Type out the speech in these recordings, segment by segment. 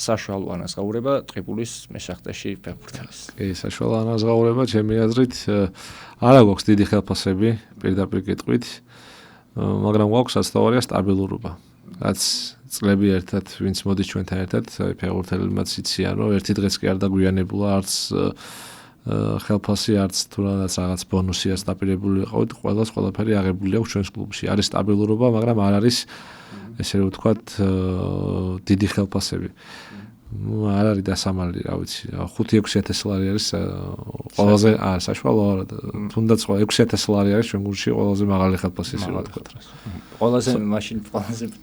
საშუალო ანაზღაურება ტყიბულის მეშახტეში ფეხბურთელის. კი, საშუალო ანაზღაურება ჩემი აზრით არა გვაქვს დიდი ხელფასები პირდაპირ კითხვით, მაგრამ გვაქვს ასთავარია სტაბილურობა. რაც წლები ერთად ვინც მოდის ჩვენთან ერთად, ფეხბურთელებმაც იციან, რომ ერთი დღეს კი არ დაგვიანებულა არც ხელფასი არც თუ რაღაც ბონუსიას დაპირებული ყავით, ყველაფერი აღებული აქვს ჩვენს კლუბში. არის სტაბილურობა, მაგრამ არ არის ესე რომ ვთქვათ დიდი ხელფასები. არ არის დასამალი, რა ვიცი, 5-6 ლარი არის ყველაზე საშუალო არა, თუნდაც 6 ლარი არის ჩვენ გულში ყველაზე მაღალი ხელფასი ისე რა ვთქვათ. ყველაზე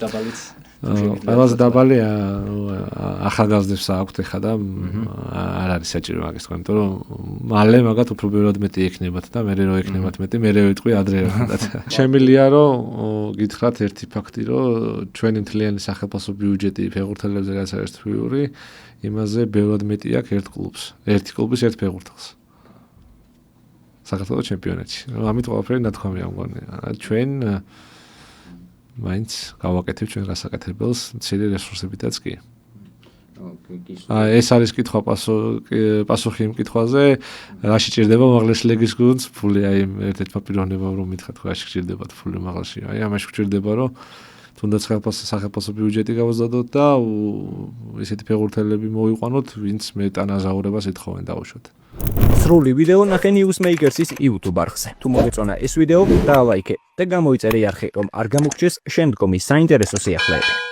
დაბალიც ყველაზე დაბალი ახალგაზრდებს აქვთ ეხლა და არ არის საჭირო მაგის თქვა, იმიტომ რომ მალე მაგათ უფრო ბევრად მეტი ექნებათ და მე რო ექნებათ მეტი, მე ვიტყვი ადრე ვთქვათ. შემილია რომ გითხრათ ერთი ფაქტი, რომ ჩვენი მთლიანი სახელმწიფო ბიუჯეტი ფეხბურთელებზე რაც არის თვიური, იმაზე ბევრად მეტი აქვს ერთ კლუბს, ერთი კლუბის ერთ ფეხბურთელს. საქართველოს ჩემპიონატში. ამით ყველაფერი ნათქვამი ამგვარია. ჩვენ მაინც გავაკეთებ ჩვენ გასაკეთებელს მცირე რესურსებითაც კი. ეს არის კითხვა პასუხი იმ კითხვაზე, რა შეჭირდება უმაღლესი ლიგის გუნდს ფული, აი ერთ-ერთმა პიროვნებამ რომ მითხრათ, რა შეჭირდებათ ფული უმაღლესი. აი ამაში გვჭირდება რომ თუნდაც სახელმწიფო ბიუჯეტი გავაზრდოთ და ესეთი ფეხბურთელები მოვიყვანოთ, ვინც მეტ ანაზღაურებას ეთხოვენ დაუშვათ. სრული ვიდეო ნახე Newsmakers-ის YouTube არხზე. თუ მოგეწონა ეს ვიდეო, დაალაიქე და გამოიწერე არხი, რომ არ გამოგჩეს შემდგომი საინტერესო სიახლეები.